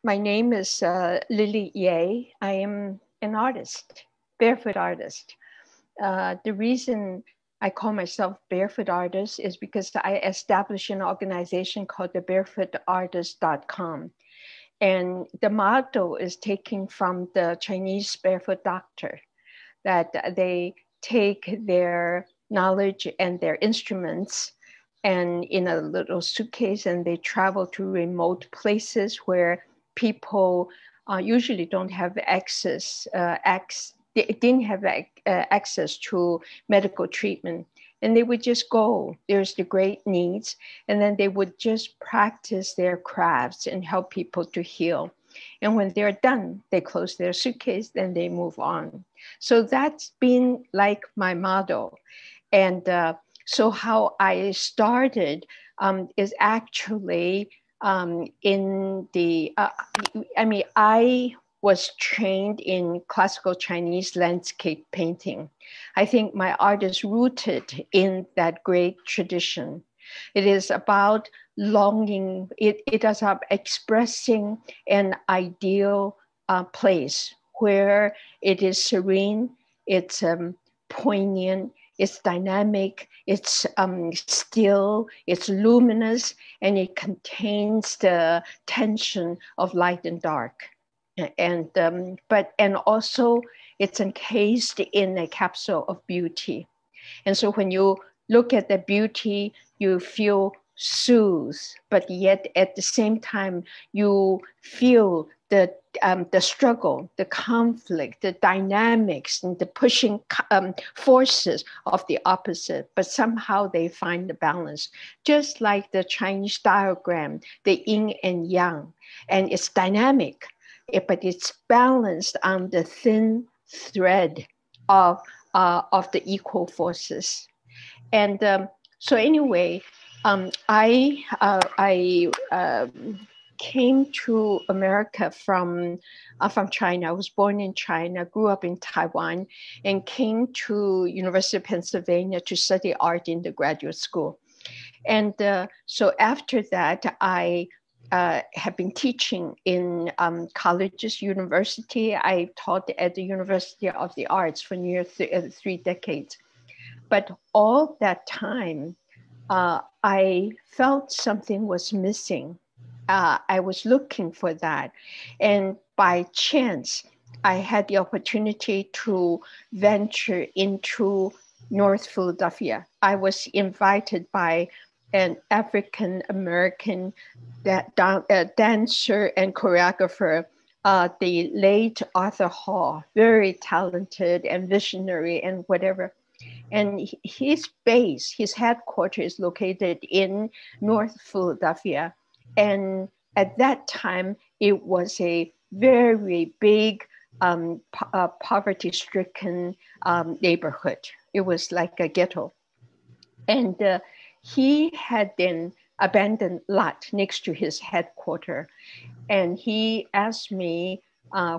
My name is Lily Ye. I am an artist, barefoot artist. The reason I call myself Barefoot Artist is because I established an organization called the barefootartist.com. And the motto is taken from the Chinese barefoot doctor, that they take their knowledge and their instruments and in a little suitcase, and they travel to remote places where people usually don't have they didn't have access to medical treatment. And they would just go, there's the great needs, and then they would just practice their crafts and help people to heal. And when they're done, they close their suitcase, then they move on. So that's been like my motto. And so how I started is actually I was trained in classical Chinese landscape painting. I think my art is rooted in that great tradition. It is about longing, it is about expressing an ideal place where it is serene, it's poignant, it's dynamic, it's still, it's luminous, and it contains the tension of light and dark. And also it's encased in a capsule of beauty. And so when you look at the beauty, you feel soothed, but yet at the same time, you feel the struggle, the conflict, the dynamics, and the pushing forces of the opposite, but somehow they find the balance. Just like the Chinese diagram, the yin and yang, and it's dynamic, but it's balanced on the thin thread of the equal forces. And so anyway, I came to America from China. I was born in China, grew up in Taiwan, and came to University of Pennsylvania to study art in the graduate school. And so after that, I have been teaching in colleges, university. I taught at the University of the Arts for near 3 decades. But all that time, I felt something was missing. I was looking for that. And by chance, I had the opportunity to venture into North Philadelphia. I was invited by an African American dancer and choreographer, the late Arthur Hall, very talented and visionary and whatever. And his base, his headquarters is located in North Philadelphia. And at that time, it was a very big poverty-stricken neighborhood. It was like a ghetto. And he had an abandoned lot next to his headquarters. And he asked me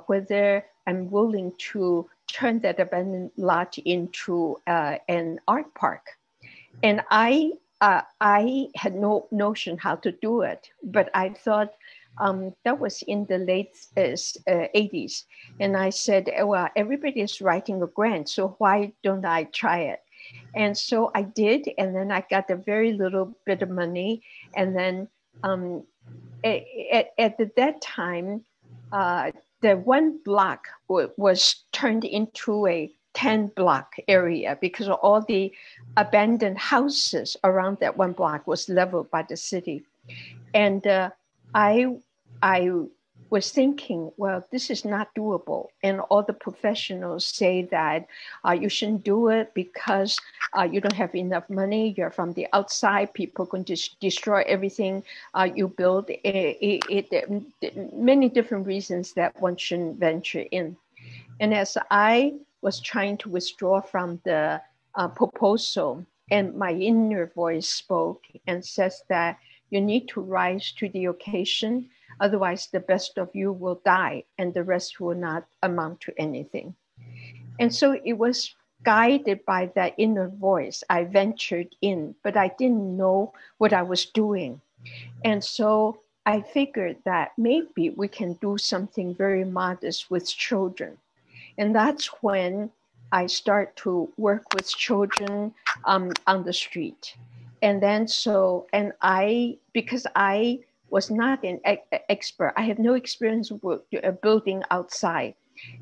whether I'm willing to turn that abandoned lot into an art park. And I had no notion how to do it, but I thought that was in the late 80s. And I said, well, everybody is writing a grant, so why don't I try it? And so I did, and then I got a very little bit of money. And then at that time, the one block was turned into a 10-block area because all the abandoned houses around that one block was leveled by the city. And I was thinking, well, this is not doable. And all the professionals say that you shouldn't do it because you don't have enough money. You're from the outside. People are going to destroy everything you build. Many different reasons that one shouldn't venture in. And as I was trying to withdraw from the proposal, and my inner voice spoke and says that you need to rise to the occasion. Otherwise, the best of you will die and the rest will not amount to anything. And so it was guided by that inner voice. I ventured in, but I didn't know what I was doing. And so I figured that maybe we can do something very modest with children. And that's when I start to work with children on the street. And then because I was not an expert, I have no experience with building outside.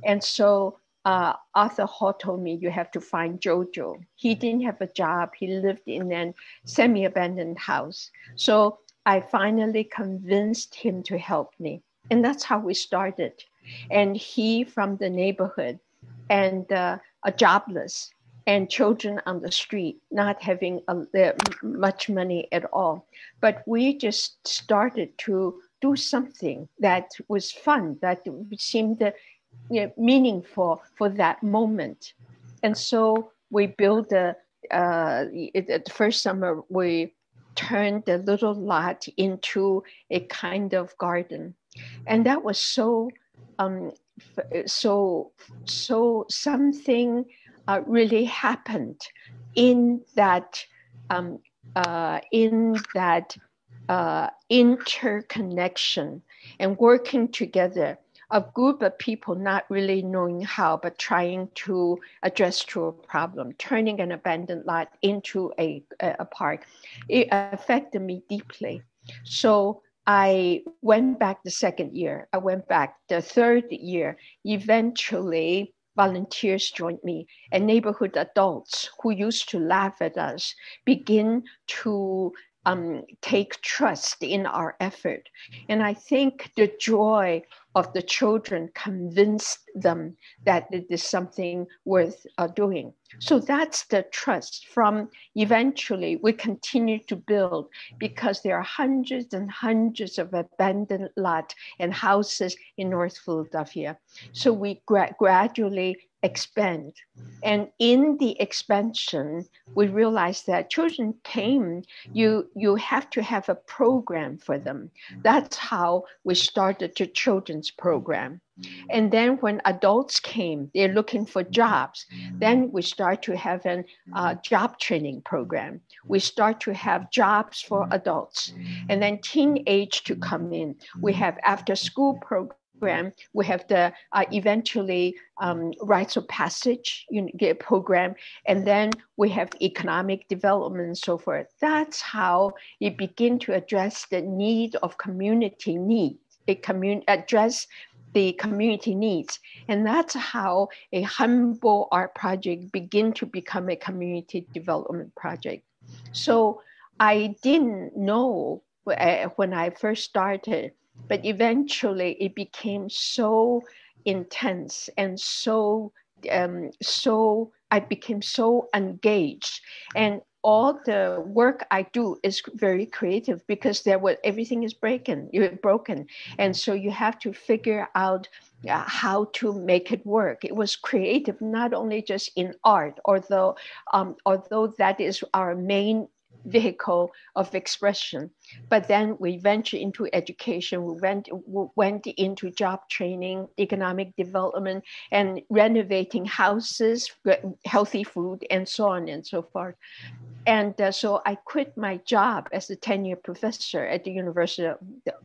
And so Arthur Hall told me, you have to find Jojo. He didn't have a job. He lived in a semi-abandoned house. So I finally convinced him to help me. And that's how we started. And he from the neighborhood and jobless and children on the street, not having much money at all. But we just started to do something that was fun, that seemed meaningful for that moment. And so we built the first summer, we turned the little lot into a kind of garden. And that was so something really happened in that interconnection and working together, a group of people not really knowing how, but trying to address to a problem, turning an abandoned lot into a park. It affected me deeply. So I went back the second year. I went back the third year. Eventually, volunteers joined me, and neighborhood adults who used to laugh at us begin to take trust in our effort. And I think the joy of the children convinced them that it is something worth doing. So that's the trust. From eventually, we continue to build because there are hundreds and hundreds of abandoned lots and houses in North Philadelphia. So we gradually expand. And in the expansion, we realized that children came, you have to have a program for them. That's how we started the children's program. And then when adults came, they're looking for jobs. Then we start to have a job training program. We start to have jobs for adults. And then teenage to come in. We have after school program. We have the eventually rites of passage program, and then we have economic development and so forth. That's how you begin to address the need of community needs. Address the community needs, and that's how a humble art project begin to become a community development project. So I didn't know when I first started. But eventually it became so intense and I became so engaged. And all the work I do is very creative because everything is broken. And so you have to figure out how to make it work. It was creative, not only just in art, although that is our main vehicle of expression. But then we ventured into education, we went into job training, economic development, and renovating houses, healthy food, and so on and so forth. And so I quit my job as a tenure professor at the University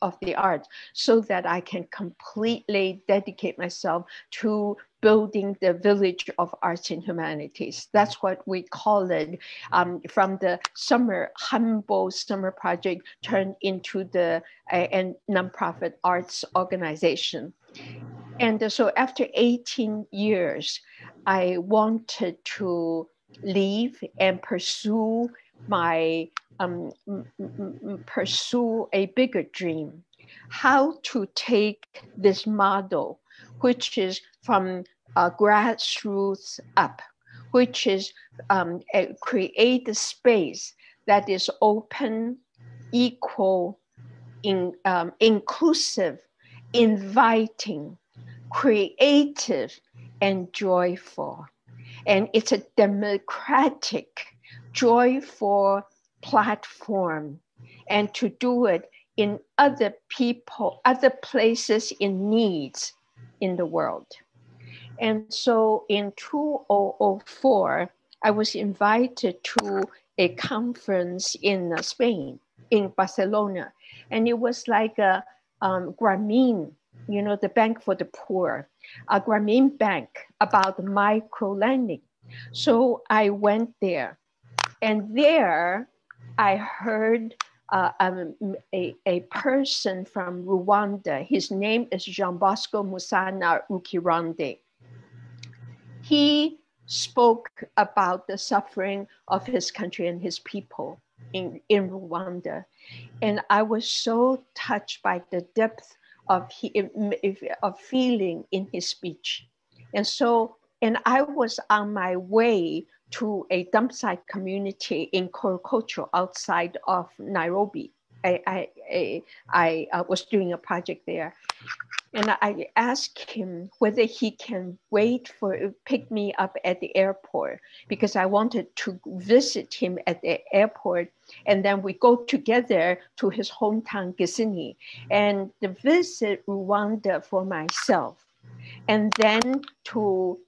of the Arts so that I can completely dedicate myself to building the village of arts and humanities. That's what we call it, from the humble summer project turned into the nonprofit arts organization. And so after 18 years, I wanted to leave and pursue a bigger dream. How to take this model, which is from grassroots up, which is create a space that is open, equal, inclusive, inviting, creative, and joyful. And it's a democratic, joyful platform. And to do it in other places in needs in the world. And so in 2004, I was invited to a conference in Spain, in Barcelona. And it was like a Grameen, you know, the bank for the poor, a Grameen bank about micro lending. So I went there, and there I heard a person from Rwanda. His name is Jean Bosco Musana Ukirande. He spoke about the suffering of his country and his people in Rwanda. And I was so touched by the depth of feeling in his speech. And I was on my way to a dump site community in Korokocho outside of Nairobi. I was doing a project there. And I asked him whether he can pick me up at the airport, because I wanted to visit him at the airport. And then we go together to his hometown, Gisenyi, and to visit Rwanda for myself. And then to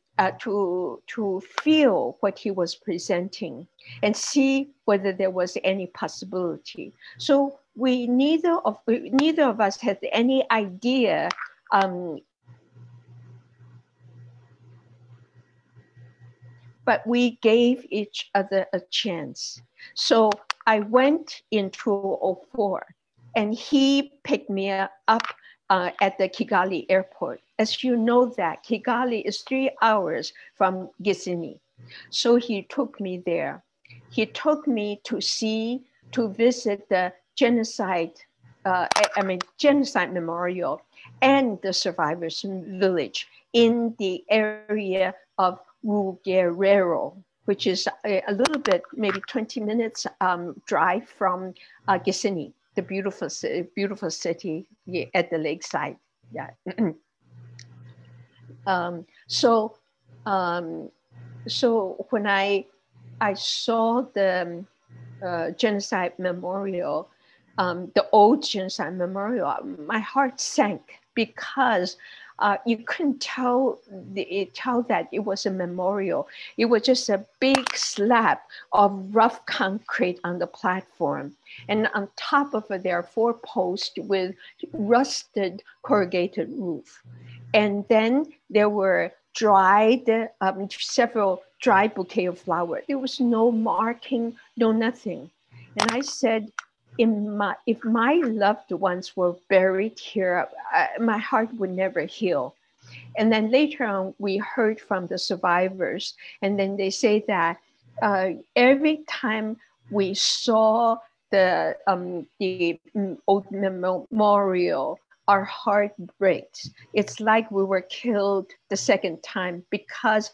feel what he was presenting and see whether there was any possibility. So neither of us had any idea but we gave each other a chance. So I went in 2004, and he picked me up at the Kigali airport. As you know that Kigali is 3 hours from Gisenyi. So he took me there. He took me to visit the genocide memorial and the survivors village in the area of Rugerero, which is a little bit, maybe 20 minutes drive from Gisenyi, the beautiful city at the lakeside. Yeah. So when I saw the genocide memorial, the old genocide memorial, my heart sank, because you couldn't tell that it was a memorial. It was just a big slab of rough concrete on the platform. And on top of it, there are 4 posts with rusted corrugated roof. And then there were several dry bouquet of flowers. There was no marking, no nothing. And I said, if my loved ones were buried here, my heart would never heal. And then later on, we heard from the survivors, and then they say that every time we saw the old memorial, our heart breaks. It's like we were killed the second time, because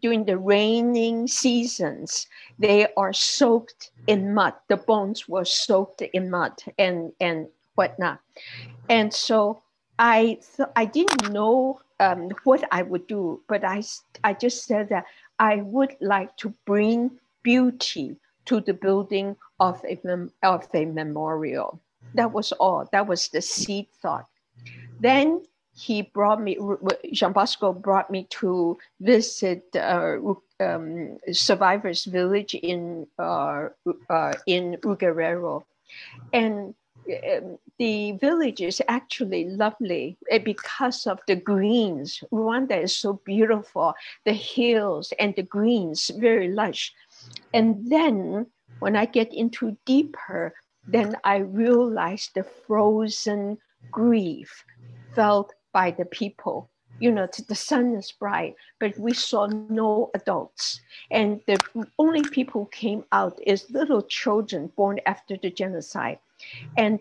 during the raining seasons, they are soaked in mud. The bones were soaked in mud and whatnot. And so I didn't know what I would do, but I just said that I would like to bring beauty to the building of a memorial. That was all. That was the seed thought. Then Jean Bosco brought me to visit survivors village in Rugerero. And the village is actually lovely because of the greens. Rwanda is so beautiful, the hills and the greens, very lush. And then when I get into deeper, then I realized the frozen grief felt by the people. You know, the sun is bright, but we saw no adults. And the only people who came out is little children born after the genocide. And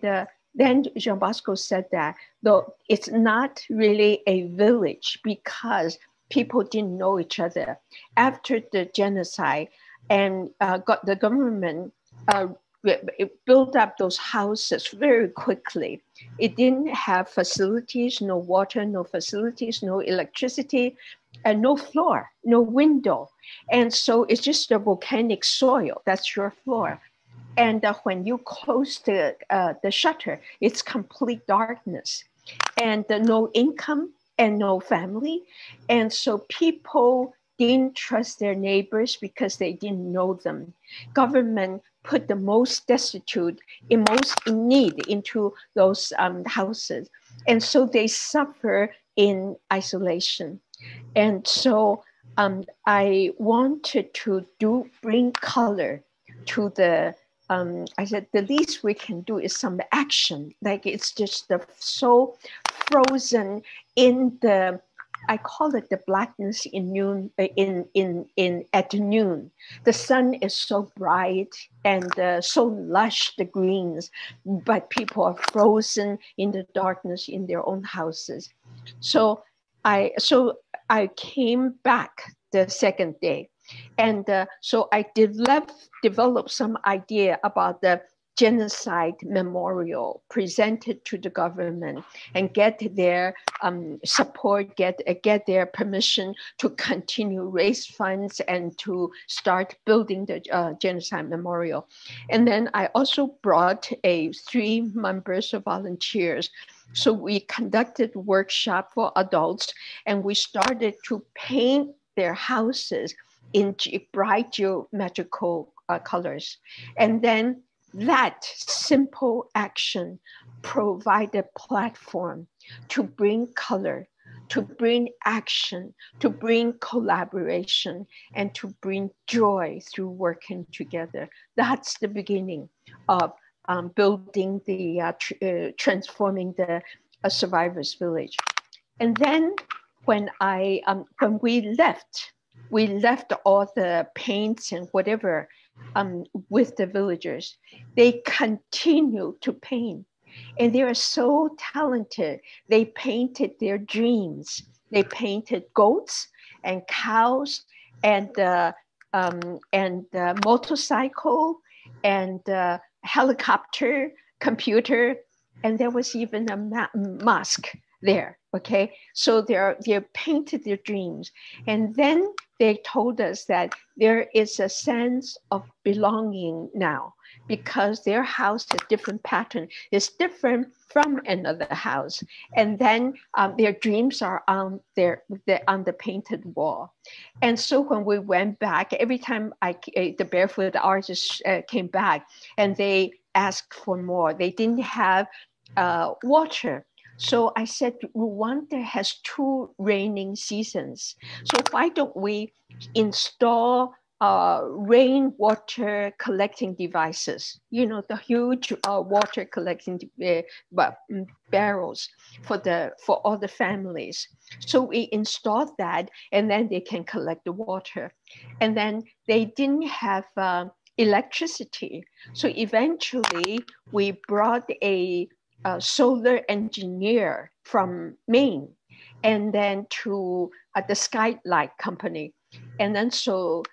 then Jean Bosco said that, though it's not really a village because people didn't know each other. After the genocide, and the government it built up those houses very quickly. It didn't have facilities, no water, no facilities, no electricity, and no floor, no window. And so it's just a volcanic soil. That's your floor. And when you close the shutter, it's complete darkness, and no income and no family. And so people didn't trust their neighbors because they didn't know them. Government put the most destitute, most in need into those houses. And so they suffer in isolation. And so I wanted to bring color to the, I said, the least we can do is some action. Like it's just so frozen in the, I call it the blackness in noon, at noon. The sun is so bright and so lush, the greens, but people are frozen in the darkness in their own houses. So I came back the second day, and so I developed some idea about the genocide memorial, presented to the government and get their support, get their permission to continue raise funds and to start building the genocide memorial. And then I also brought 3 members of volunteers. So we conducted workshop for adults, and we started to paint their houses in bright geometrical colors. And then that simple action provided a platform to bring color, to bring action, to bring collaboration, and to bring joy through working together. That's the beginning of building the, transforming the survivors village. And then when we left all the paints and whatever with the villagers. They continue to paint, and they are so talented. They painted their dreams. They painted goats and cows and motorcycle and helicopter, computer, and there was even a mosque there. Okay, so they painted their dreams, and then they told us that there is a sense of belonging now because their house has different pattern. It's different from another house, and then their dreams are on on the painted wall. And so when we went back, every time the Barefoot Artists came back, and they asked for more. They didn't have water. So I said, Rwanda has 2 raining seasons. So why don't we install rainwater collecting devices? You know, the huge water collecting barrels for all the families. So we installed that, and then they can collect the water. And then they didn't have electricity. So eventually we brought a solar engineer from Maine, and then to the Skylight Company. And then so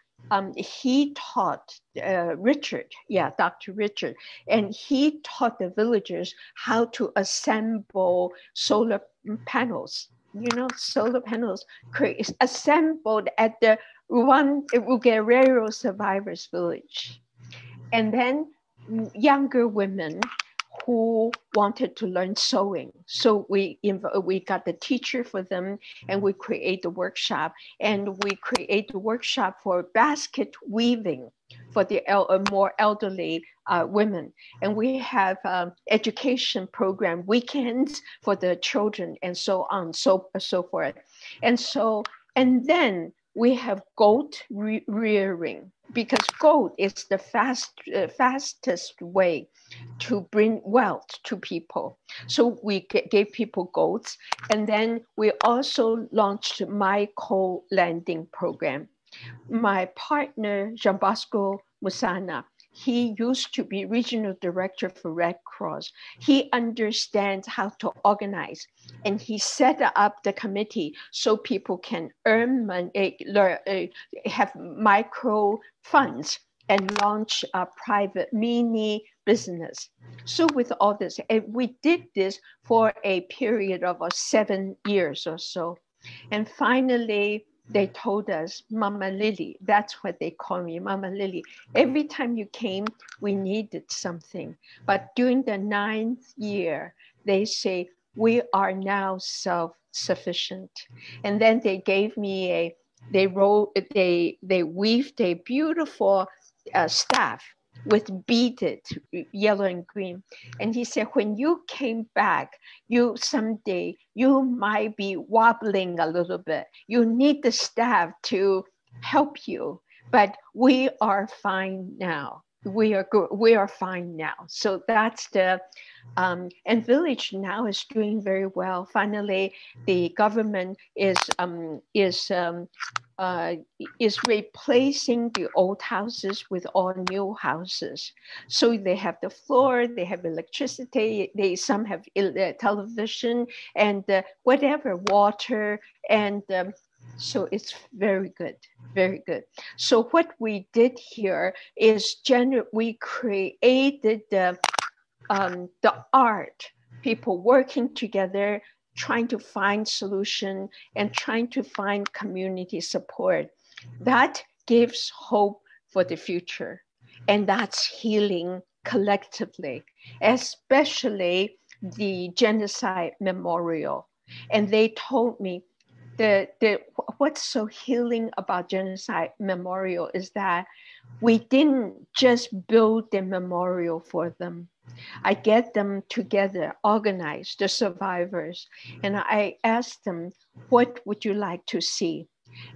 he taught Dr. Richard, and he taught the villagers how to assemble solar panels. You know, solar panels assembled at the Guerrero Survivors Village. And then younger women who wanted to learn sewing. So we got the teacher for them, and we create the workshop, and we create the workshop for basket weaving for the more elderly women. And we have education program weekends for the children, and so on, so forth. And then we have goat rearing, because goat is the fastest way to bring wealth to people. So we gave people goats, and then we also launched my co-landing program. My partner, Jean Bosco Musana, he used to be regional director for Red Cross. He understands how to organize, and he set up the committee so people can earn money, have micro funds, and launch a private mini business. So with all this, we did this for a period of 7 years or so. And finally, they told us, Mama Lily, that's what they call me, Mama Lily. Every time you came, we needed something. But during the 9th year, they say, we are now self-sufficient. And then they gave me they weaved a beautiful staff with beaded yellow and green. And he said, when you came back, you someday, you might be wobbling a little bit. You need the staff to help you, but we are fine now. We are good. We are fine now. So that's the, and village now is doing very well. Finally, the government is replacing the old houses with all new houses. So they have the floor, they have electricity, some have television and whatever, water, and so it's very good, very good. So what we did here is we created the art, people working together, trying to find solution and trying to find community support. That gives hope for the future. And that's healing collectively, especially the genocide memorial. And they told me what's so healing about genocide memorial is that we didn't just build the memorial for them. I get them together, organize the survivors, and I ask them, what would you like to see?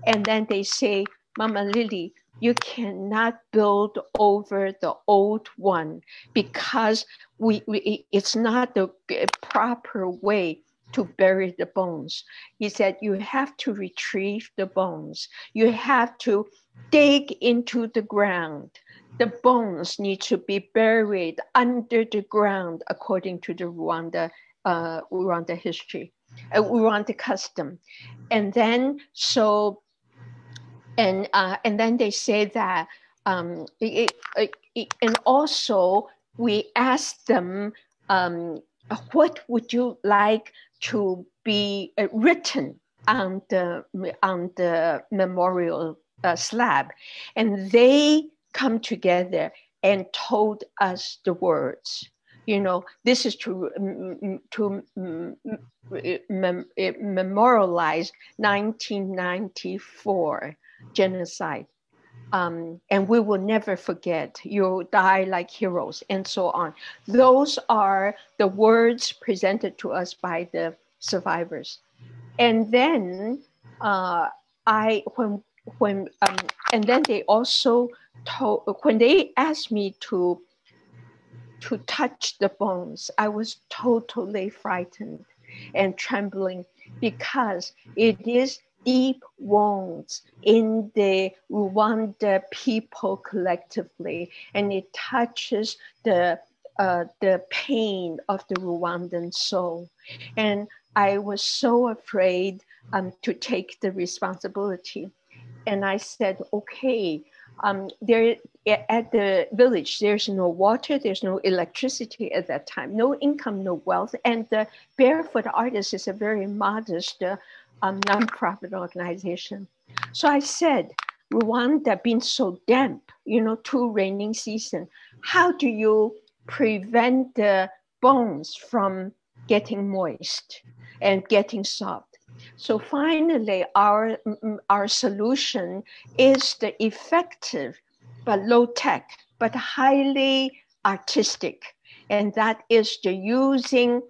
And then they say, Mama Lily, you cannot build over the old one because it's not the proper way to bury the bones. He said, you have to retrieve the bones. You have to dig into the ground. The bones need to be buried under the ground according to the Rwanda history, Rwanda custom. And then and then they say that, and also we asked them, what would you like to be written on the memorial slab? And they come together and told us the words. You know, this is to memorialize 1994 genocide. And we will never forget, you die like heroes, and so on. Those are the words presented to us by the survivors. And then and then they also told, when they asked me to touch the bones, I was totally frightened and trembling because it is deep wounds in the Rwanda people collectively, and it touches the pain of the Rwandan soul. And I was so afraid to take the responsibility. And I said, okay, there at the village, there's no water, there's no electricity at that time, no income, no wealth. And the Barefoot Artists is a very modest nonprofit organization. So I said, Rwanda being so damp, you know, 2 raining seasons, how do you prevent the bones from getting moist and getting soft? So finally, our solution is the effective but low tech, but highly artistic. And that is the using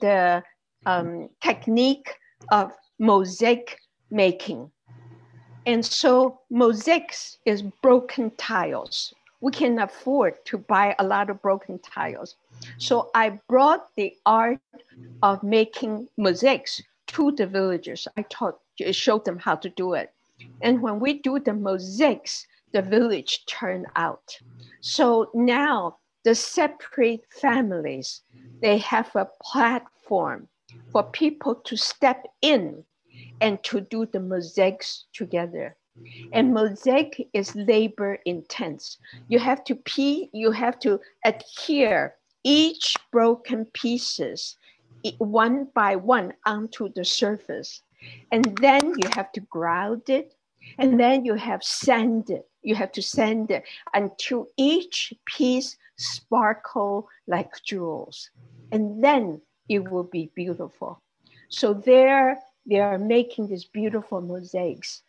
the technique of mosaic making. And so mosaics is broken tiles. We can afford to buy a lot of broken tiles. So I brought the art of making mosaics to the villagers. Showed them how to do it. And when we do the mosaics, the village turned out. So now the separate families, they have a platform for people to step in and to do the mosaics together. And mosaic is labor intense. You have to adhere each broken pieces one by one onto the surface. And then you have to ground it. And then you have sand it. You have to sand it until each piece sparkle like jewels. And then it will be beautiful. So they are making these beautiful mosaics.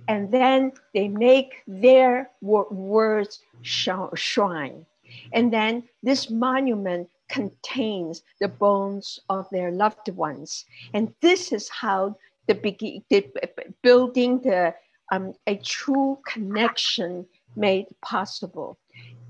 And then they make their words shrine. And then this monument contains the bones of their loved ones. And this is how building a true connection made possible.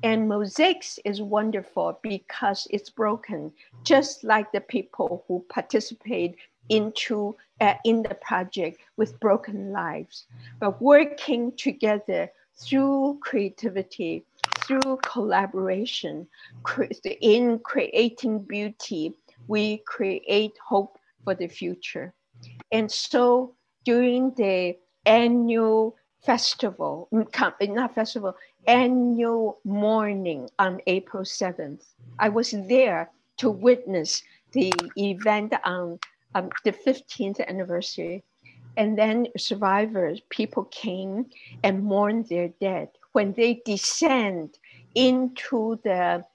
And mosaics is wonderful because it's broken, just like the people who participate in the project with broken lives. But working together through creativity, through collaboration, in creating beauty, we create hope for the future. And so during the annual festival, not festival, annual morning on April 7th, I was there to witness the event on the 15th anniversary. And then survivors, people came and mourned their dead. When they descend into the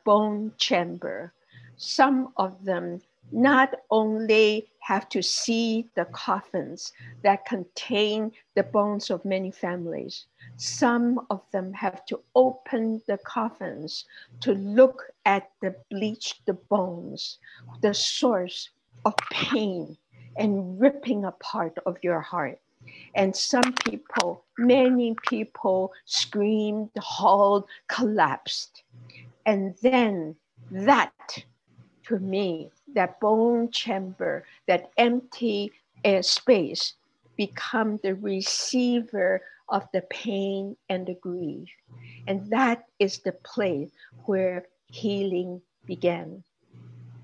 bone chamber, some of them not only have to see the coffins that contain the bones of many families, some of them have to open the coffins to look at the bleached bones, the source of pain and ripping apart of your heart. And some people, many people screamed, hauled, collapsed. And then that, to me, that bone chamber, that empty space, become the receiver of the pain and the grief. And that is the place where healing began.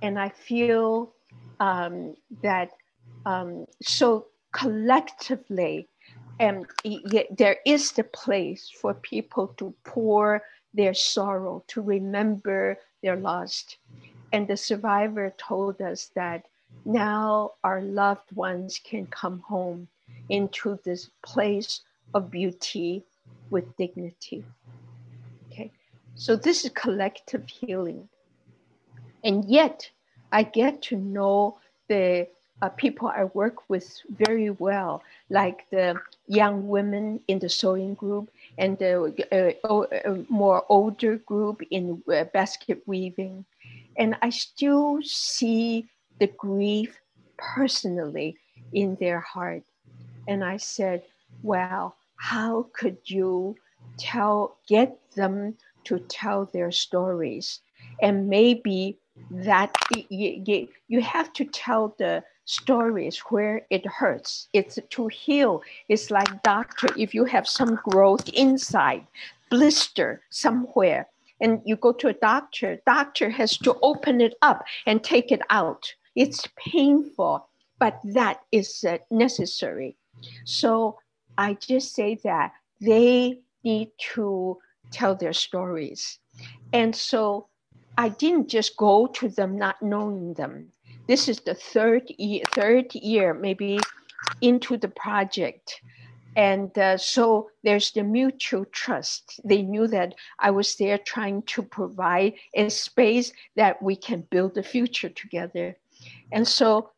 And I feel that so collectively, there is the place for people to pour their sorrow, to remember their lost. And the survivor told us that now our loved ones can come home into this place of beauty with dignity. Okay, so this is collective healing. And yet I get to know the people I work with very well, like the young women in the sewing group and the more older group in basket weaving. And I still see the grief personally in their heart. And I said, well, how could you get them to tell their stories? And maybe that you have to tell the stories where it hurts. It's to heal. It's like doctor, if you have some growth inside, blister somewhere, and you go to a doctor has to open it up and take it out. It's painful, but that is necessary. So I just say that they need to tell their stories. And so I didn't just go to them not knowing them. This is the third year maybe into the project. And so there's the mutual trust. They knew that I was there trying to provide a space that we can build the future together. And so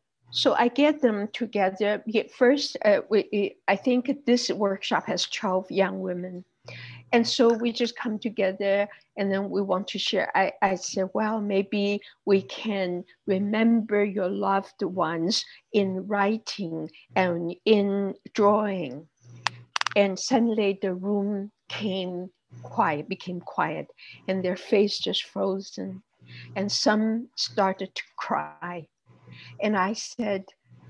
I get them together. First, I think this workshop has 12 young women. And so we just come together and then we want to share. I said, well, maybe we can remember your loved ones in writing and in drawing. And suddenly the room became quiet, and their face just frozen. And some started to cry. And I said,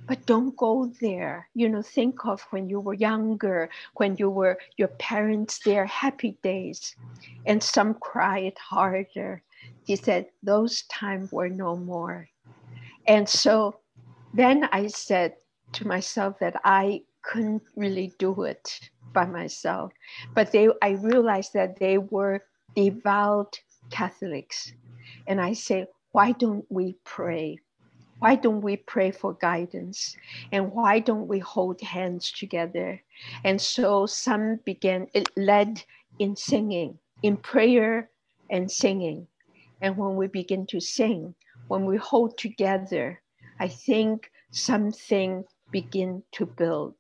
but don't go there. Think of when you were younger, when you were your parents, their happy days. And some cried harder. He said, those times were no more. And so then I said to myself that I couldn't really do it by myself. But I realized that they were devout Catholics. And I said, why don't we pray? Why don't we pray for guidance? And why don't we hold hands together? And so some led in singing, in prayer and singing. And when we begin to sing, when we hold together, I think something begin to build.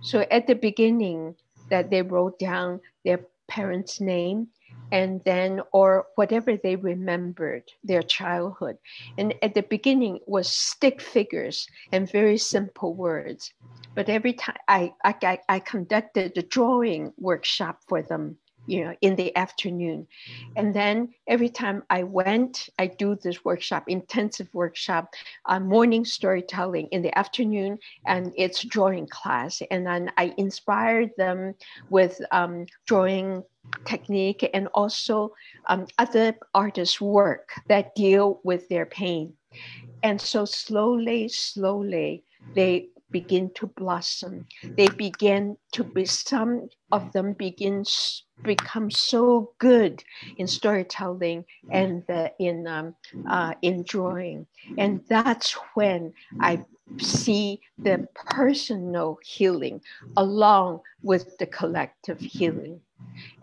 So at the beginning, that they wrote down their parents' name, and then, or whatever they remembered, their childhood. And at the beginning was stick figures and very simple words. But every time I conducted the drawing workshop for them, in the afternoon. And then every time I went, I do this workshop, intensive workshop, morning storytelling in the afternoon, and it's drawing class. And then I inspired them with drawing technique, and also other artists' work that deal with their pain. And so slowly, they begin to blossom. They begin to be, some of them become so good in storytelling and in drawing. And that's when I see the personal healing along with the collective healing.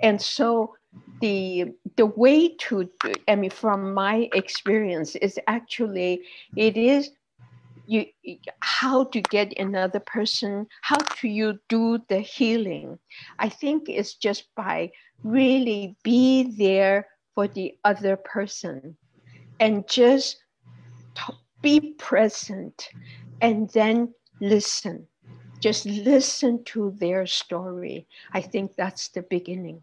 And so the way to, I mean, from my experience, is actually, it is you, how to get another person, how do you do the healing? I think it's just by really be there for the other person, and just be present, and then listen. Just listen to their story. I think that's the beginning.